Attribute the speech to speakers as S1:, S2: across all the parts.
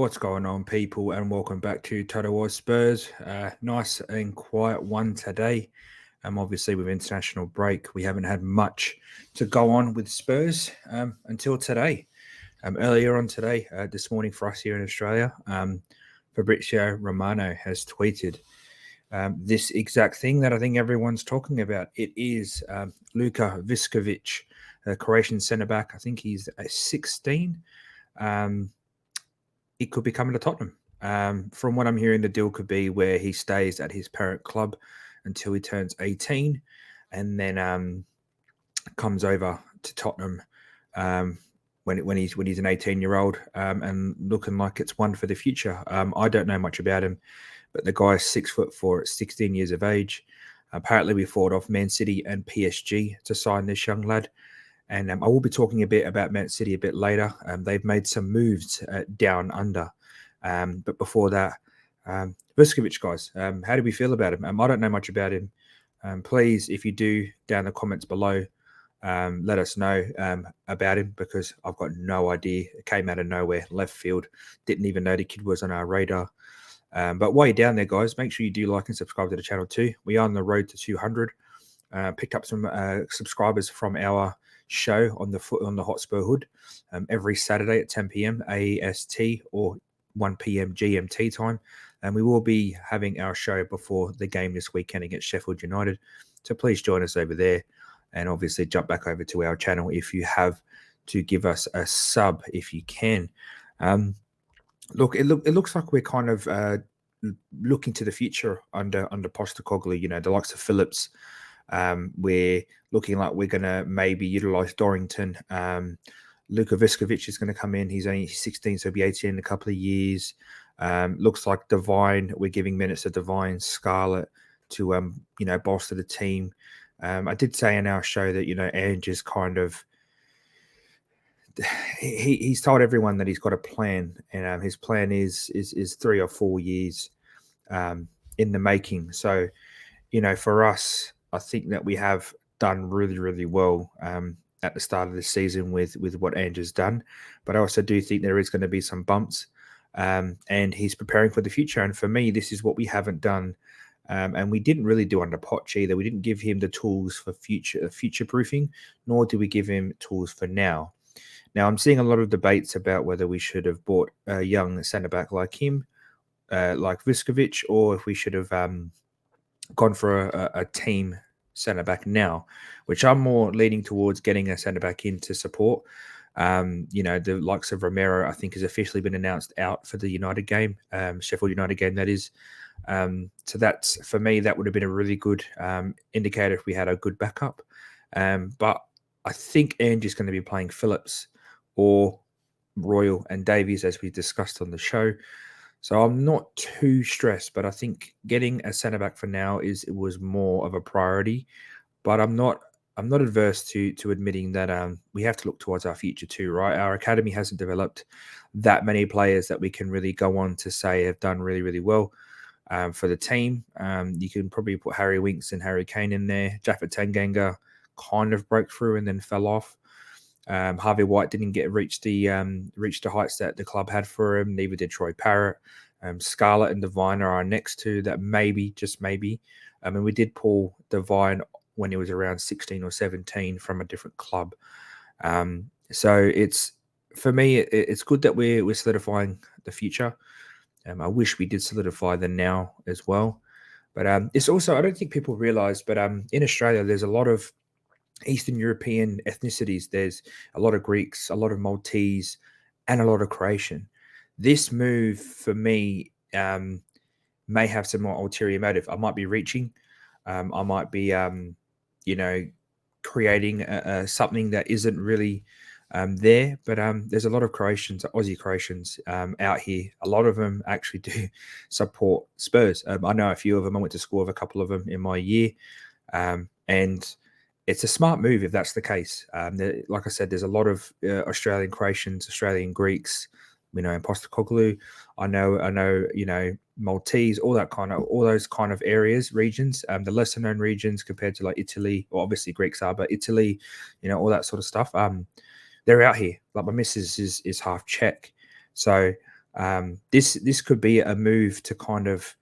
S1: What's going on, people, and welcome back to TotalOzSpurs. Nice and quiet one today. Obviously, with international break, we haven't had much to go on with Spurs until today. Earlier on today, this morning for us here in Australia, Fabrizio Romano has tweeted this exact thing that I think everyone's talking about. It is Luka Vuskovic, a Croatian centre back. I think he's 16. It could be coming to Tottenham. From what I'm hearing, the deal could be where he stays at his parent club until he turns 18 and then comes over to Tottenham when he's an 18-year-old and looking like it's one for the future. I don't know much about him, but the guy's 6'4" at 16 years of age. Apparently, we fought off Man City and PSG to sign this young lad. And I will be talking a bit about Man City a bit later. They've made some moves down under. But before that, Vuskovic, guys, how do we feel about him? I don't know much about him. Please, if you do, down in the comments below, let us know about him because I've got no idea. It came out of nowhere, left field. Didn't even know the kid was on our radar. But while you're down there, guys, make sure you do like and subscribe to the channel too. We are on the road to 200. Picked up some subscribers from our show on the Hotspur Hood every Saturday at 10 p.m. AST or 1 p.m. GMT time, and we will be having our show before the game this weekend against Sheffield United. So please join us over there, and obviously jump back over to our channel if you have to give us a sub if you can. Look, it looks like we're kind of looking to the future under Postecoglou. You know, the likes of Phillips. We're looking like we're going to maybe utilize Dorrington. Luka Vuskovic is going to come in. He's only 16, so he'll be 18 in a couple of years. Looks like Devine. We're giving minutes to Devine, Scarlett to bolster the team. I did say in our show that Ange is kind of he's told everyone that he's got a plan, and his plan is 3 or 4 years in the making. So for us, I think that we have done really, really well at the start of the season with what Ange has done. But I also do think there is going to be some bumps, and he's preparing for the future. And for me, this is what we haven't done. And we didn't really do under Poch either. We didn't give him the tools for future proofing, nor do we give him tools for now. Now, I'm seeing a lot of debates about whether we should have bought a young centre back like him, like Vuskovic, or if we should have gone for a team centre back now, which I'm more leaning towards getting a centre back in to support. The likes of Romero, I think, has officially been announced out for the United game, Sheffield United game, that is. So that's, for me, that would have been a really good indicator if we had a good backup. But I think Ange is going to be playing Phillips or Royal and Davies, as we discussed on the show. So I'm not too stressed, but I think getting a centre back for now was more of a priority. But I'm not adverse to admitting that we have to look towards our future too, right? Our academy hasn't developed that many players that we can really go on to say have done really, really well for the team. You can probably put Harry Winks and Harry Kane in there. Jaffa Tanganga kind of broke through and then fell off. Harvey White didn't reach the heights that the club had for him. Neither did Troy Parrott. Scarlett and Devine are our next two that maybe, just maybe. I mean, we did pull Devine when he was around 16 or 17 from a different club. So it's, for me, it's good that we're solidifying the future. I wish we did solidify the now as well. But it's also, I don't think people realize, but in Australia, there's a lot of Eastern European ethnicities. There's a lot of Greeks, a lot of Maltese, and a lot of Croatian. This move for me may have some more ulterior motive. I might be reaching. I might be, creating something that isn't really there. But there's a lot of Croatians, Aussie Croatians out here. A lot of them actually do support Spurs. I know a few of them. I went to school with a couple of them in my year. And it's a smart move if that's the case. Like I said, there's a lot of Australian Croatians, Australian Greeks, in Postecoglou. I know, Maltese, all those kind of areas, regions, the lesser known regions compared to like Italy, or obviously Greeks are, but Italy, all that sort of stuff. They're out here. Like my missus is half Czech. So This could be a move to kind of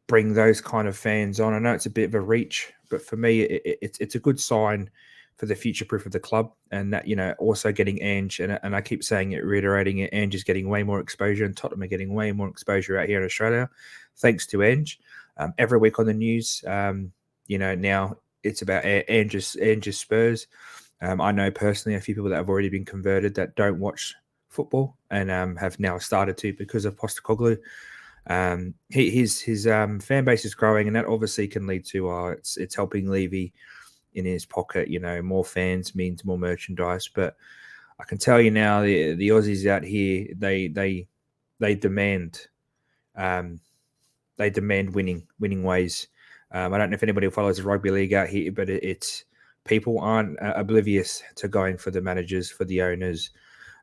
S1: bring those kind of fans on. I know it's a bit of a reach, but for me, it's a good sign for the future proof of the club, and that also getting Ange, and I keep saying it, reiterating it. Ange is getting way more exposure, and Tottenham are getting way more exposure out here in Australia, thanks to Ange. Every week on the news, now it's about Ange's Spurs. I know personally a few people that have already been converted that don't watch football and have now started to because of Postecoglou. His fan base is growing, and that obviously can lead to it's helping Levy in his pocket. More fans means more merchandise. But I can tell you now, the Aussies out here, they demand winning ways. I don't know if anybody follows the rugby league out here, but it's people aren't oblivious to going for the managers, for the owners.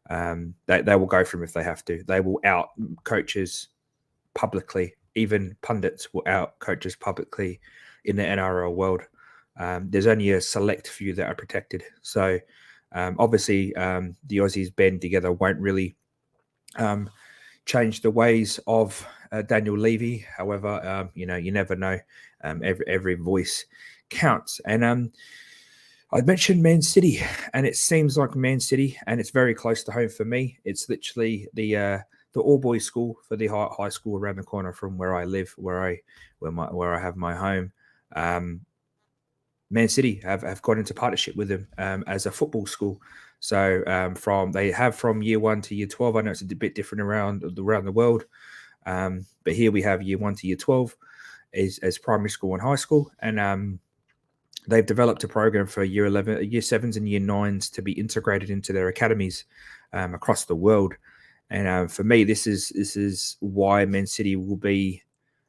S1: They will go for them if they have to. They will out coaches publicly. Even pundits will out coaches publicly in the NRL world. There's only a select few that are protected. So obviously the Aussies band together won't really change the ways of Daniel Levy. However, you never know. Every voice counts. And I mentioned Man City, and it seems like Man City, and it's very close to home for me. It's literally the all boys school for the high school around the corner from where I live, where I have my home. Man City have got into partnership with them as a football school. So from year 1 to year 12. I know it's a bit different around the world, but here we have year 1 to year 12 as primary school and high school, and they've developed a program for year 7s and year 9s to be integrated into their academies across the world. And for me, this is why Man City will be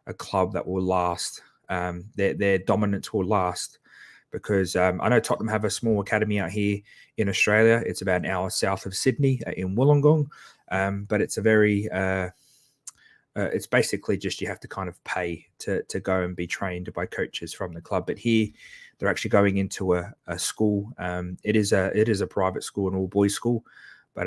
S1: a club that will last. Their dominance will last, because I know Tottenham have a small academy out here in Australia. It's about an hour south of Sydney in Wollongong, but it's a very it's basically just you have to kind of pay to go and be trained by coaches from the club. But here, they're actually going into a school. It is a private school, an all boys school, but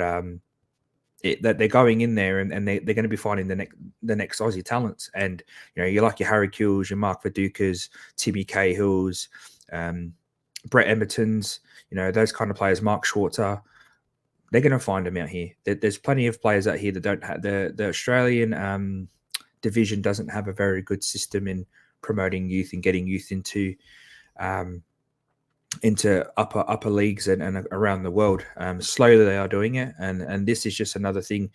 S1: that they're going in there and they're going to be finding the next Aussie talents. And you like your Harry Kills, your Mark Vidukas, Timmy Cahills, Brett Emertons, those kind of players, Mark Schwarzer. They're going to find them out here. There's plenty of players out here that don't have the Australian division doesn't have a very good system in promoting youth and getting youth into upper leagues and around the world. Slowly they are doing it, and this is just another thing.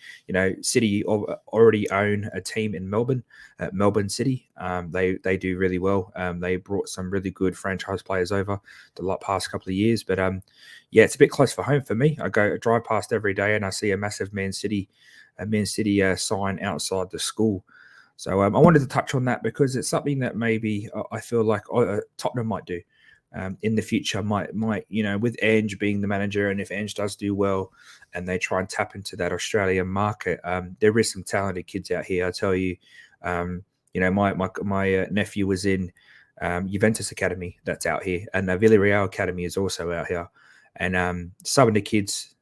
S1: City already own a team in Melbourne, Melbourne City. They do really well. They brought some really good franchise players over the past couple of years, but it's a bit close for home for me. I drive past every day and I see a massive Man City sign outside the school. So I wanted to touch on that because it's something that maybe I feel like Tottenham might do. In the future, might with Ange being the manager, and if Ange does do well and they try and tap into that Australian market, there is some talented kids out here. I tell you, my nephew was in Juventus Academy that's out here, and the Villarreal Academy is also out here, and some of the kids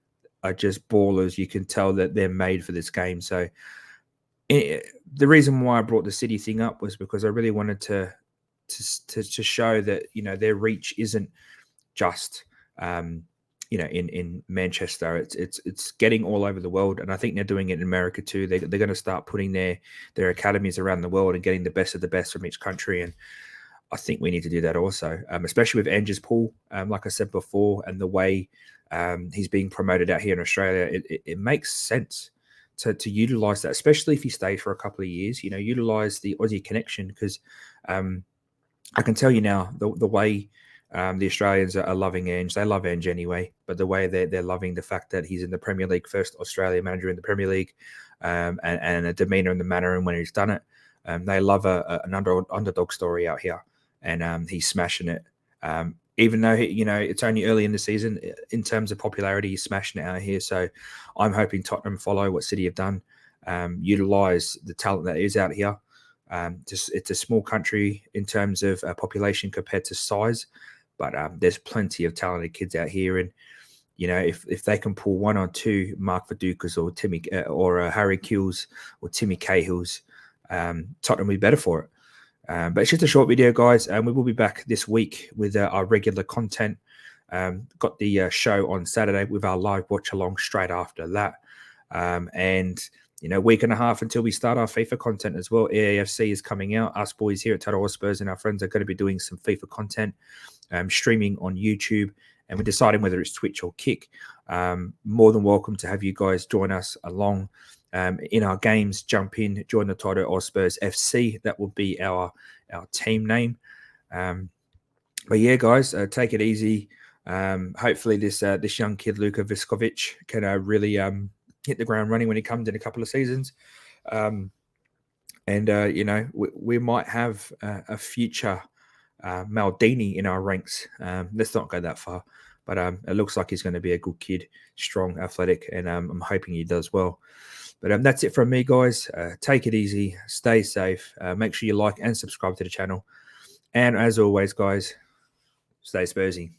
S1: are just ballers. You can tell that they're made for this game. So the reason why I brought the City thing up was because I really wanted to show that their reach isn't just in Manchester. It's getting all over the world, and I think they're doing it in America too. They're going to start putting their academies around the world and getting the best of the best from each country, and I think we need to do that also, especially with Ange's pool, like I said before, and the way he's being promoted out here in Australia. It makes sense to utilize that, especially if he stays for a couple of years. Utilize the Aussie connection, because I can tell you now the way the Australians are loving Ange. They love Ange anyway, but the way they're loving the fact that he's in the Premier League, first Australian manager in the Premier League, and a demeanour and the manner and when he's done it. They love an underdog story out here, and he's smashing it. Even though it's only early in the season in terms of popularity, he's smashing it out here. So I'm hoping Tottenham follow what City have done, utilise the talent that is out here. It's a small country in terms of population compared to size, but there's plenty of talented kids out here, and you know, if they can pull 1 or 2 Mark Vidukas or Timmy or Harry Kills or Timmy Cahills, Tottenham will be better for it. But it's just a short video, guys, and we will be back this week with our regular content. Got the show on Saturday with our live watch along straight after that. And, you know, week and a half until we start our FIFA content as well. EAFC is coming out. Us boys here at TotalOzSpurs and our friends are going to be doing some FIFA content, streaming on YouTube, and we're deciding whether it's Twitch or Kick. More than welcome to have you guys join us along in our games. Jump in, join the TotalOzSpurs FC. That will be our team name. But yeah, guys, take it easy. Hopefully this young kid Luka Vuskovic can really hit the ground running when he comes in a couple of seasons. And you know, we might have a future Maldini in our ranks. Let's not go that far, but it looks like he's going to be a good kid, strong, athletic, and I'm hoping he does well. But that's it from me, guys. Take it easy, stay safe, make sure you like and subscribe to the channel, and as always, guys, stay Spursy.